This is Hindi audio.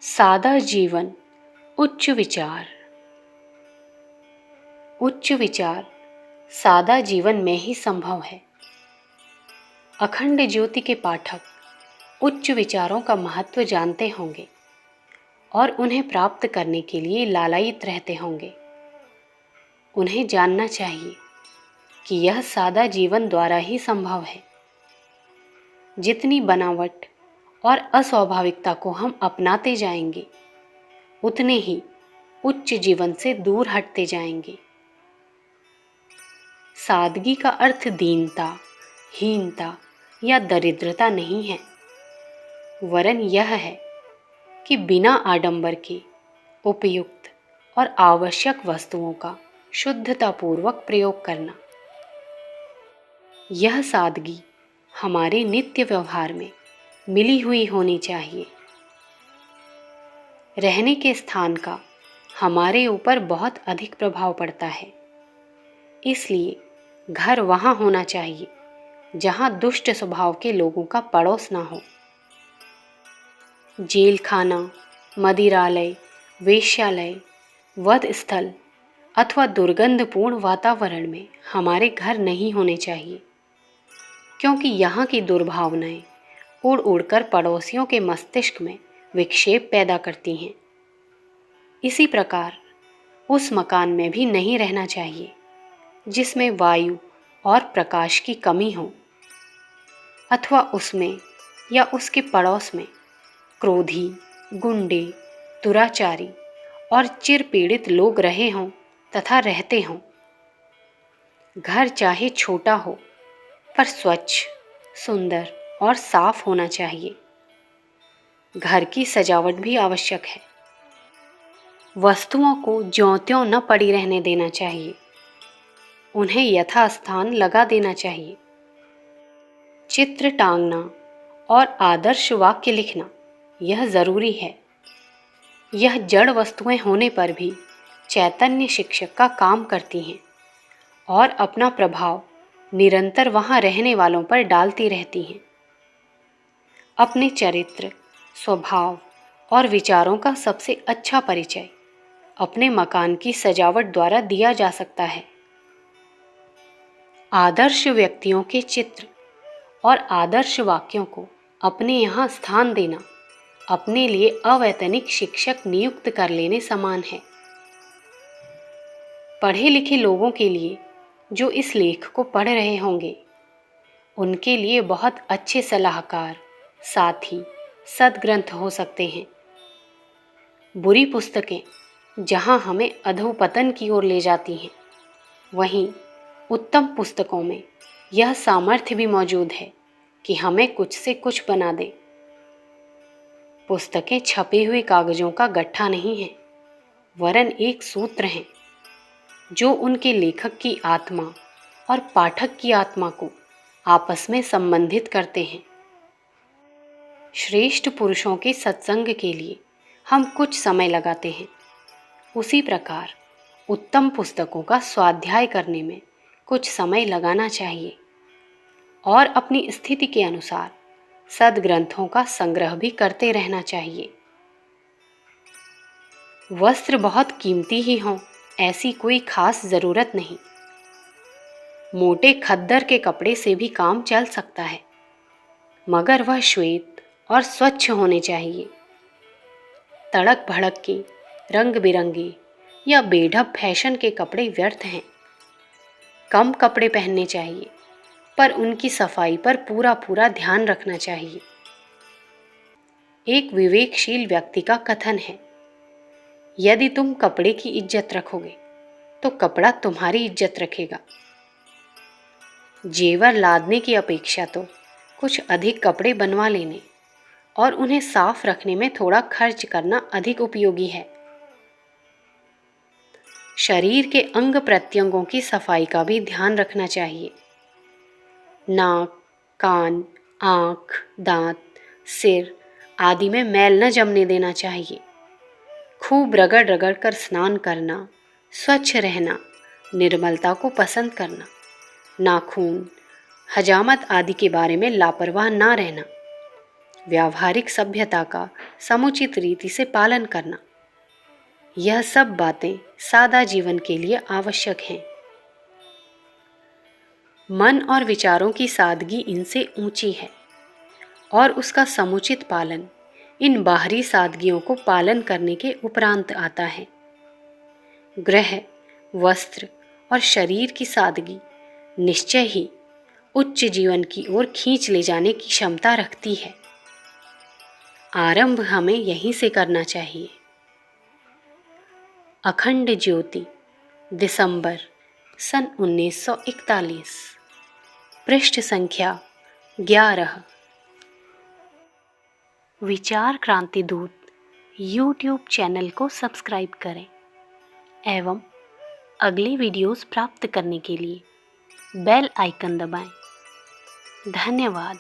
सादा जीवन, उच्च विचार। उच्च विचार सादा जीवन में ही संभव है। अखंड ज्योति के पाठक उच्च विचारों का महत्व जानते होंगे और उन्हें प्राप्त करने के लिए लालायित रहते होंगे। उन्हें जानना चाहिए कि यह सादा जीवन द्वारा ही संभव है। जितनी बनावट और अस्वाभाविकता को हम अपनाते जाएंगे, उतने ही उच्च जीवन से दूर हटते जाएंगे। सादगी का अर्थ दीनता, हीनता या दरिद्रता नहीं है, वरन यह है कि बिना आडंबर के उपयुक्त और आवश्यक वस्तुओं का शुद्धतापूर्वक प्रयोग करना। यह सादगी हमारे नित्य व्यवहार में मिली हुई होनी चाहिए। रहने के स्थान का हमारे ऊपर बहुत अधिक प्रभाव पड़ता है, इसलिए घर वहाँ होना चाहिए जहाँ दुष्ट स्वभाव के लोगों का पड़ोस ना हो। जेल खाना, मदिरालय, वेश्यालय, वध स्थल अथवा दुर्गंधपूर्ण वातावरण में हमारे घर नहीं होने चाहिए, क्योंकि यहाँ की दुर्भावनाएं उड़ उड़कर पड़ोसियों के मस्तिष्क में विक्षेप पैदा करती हैं। इसी प्रकार उस मकान में भी नहीं रहना चाहिए जिसमें वायु और प्रकाश की कमी हो, अथवा उसमें या उसके पड़ोस में क्रोधी, गुंडे, दुराचारी और चिर पीड़ित लोग रहे हों तथा रहते हों। घर चाहे छोटा हो, पर स्वच्छ, सुंदर और साफ होना चाहिए। घर की सजावट भी आवश्यक है। वस्तुओं को ज्यों-त्यों न पड़ी रहने देना चाहिए, उन्हें यथास्थान लगा देना चाहिए। चित्र टांगना और आदर्श वाक्य लिखना यह जरूरी है। यह जड़ वस्तुएं होने पर भी चैतन्य शिक्षक का काम करती हैं और अपना प्रभाव निरंतर वहाँ रहने वालों पर डालती रहती हैं। अपने चरित्र, स्वभाव और विचारों का सबसे अच्छा परिचय अपने मकान की सजावट द्वारा दिया जा सकता है। आदर्श व्यक्तियों के चित्र और आदर्श वाक्यों को अपने यहाँ स्थान देना अपने लिए अवैतनिक शिक्षक नियुक्त कर लेने समान है। पढ़े लिखे लोगों के लिए जो इस लेख को पढ़ रहे होंगे, उनके लिए बहुत अच्छे सलाहकार, साथी, सद्ग्रंथ हो सकते हैं। बुरी पुस्तकें जहाँ हमें अधोपतन की ओर ले जाती हैं, वहीं उत्तम पुस्तकों में यह सामर्थ्य भी मौजूद है कि हमें कुछ से कुछ बना दे। पुस्तकें छपे हुए कागजों का गट्ठा नहीं है, वरन एक सूत्र हैं जो उनके लेखक की आत्मा और पाठक की आत्मा को आपस में संबंधित करते हैं। श्रेष्ठ पुरुषों के सत्संग के लिए हम कुछ समय लगाते हैं, उसी प्रकार उत्तम पुस्तकों का स्वाध्याय करने में कुछ समय लगाना चाहिए और अपनी स्थिति के अनुसार सद्ग्रंथों का संग्रह भी करते रहना चाहिए। वस्त्र बहुत कीमती ही हों, ऐसी कोई खास जरूरत नहीं। मोटे खद्दर के कपड़े से भी काम चल सकता है, मगर वह श्वेत और स्वच्छ होने चाहिए। तड़क भड़क के, रंग बिरंगे या बेढब फैशन के कपड़े व्यर्थ हैं। कम कपड़े पहनने चाहिए, पर उनकी सफाई पर पूरा पूरा ध्यान रखना चाहिए। एक विवेकशील व्यक्ति का कथन है, यदि तुम कपड़े की इज्जत रखोगे तो कपड़ा तुम्हारी इज्जत रखेगा। जेवर लादने की अपेक्षा तो कुछ अधिक कपड़े बनवा लेने और उन्हें साफ रखने में थोड़ा खर्च करना अधिक उपयोगी है। शरीर के अंग प्रत्यंगों की सफाई का भी ध्यान रखना चाहिए। नाक, कान, आँख, दांत, सिर आदि में मैल न जमने देना चाहिए। खूब रगड़ रगड़ कर स्नान करना, स्वच्छ रहना, निर्मलता को पसंद करना, नाखून, हजामत आदि के बारे में लापरवाह ना रहना, व्यावहारिक सभ्यता का समुचित रीति से पालन करना, यह सब बातें सादा जीवन के लिए आवश्यक हैं। मन और विचारों की सादगी इनसे ऊंची है और उसका समुचित पालन इन बाहरी सादगियों को पालन करने के उपरांत आता है। गृह, वस्त्र और शरीर की सादगी निश्चय ही उच्च जीवन की ओर खींच ले जाने की क्षमता रखती है। आरंभ हमें यहीं से करना चाहिए। अखंड ज्योति, दिसंबर सन 1941, पृष्ठ संख्या 11। विचार क्रांति दूत यूट्यूब चैनल को सब्सक्राइब करें एवं अगले वीडियोस प्राप्त करने के लिए बेल आइकन दबाएं। धन्यवाद।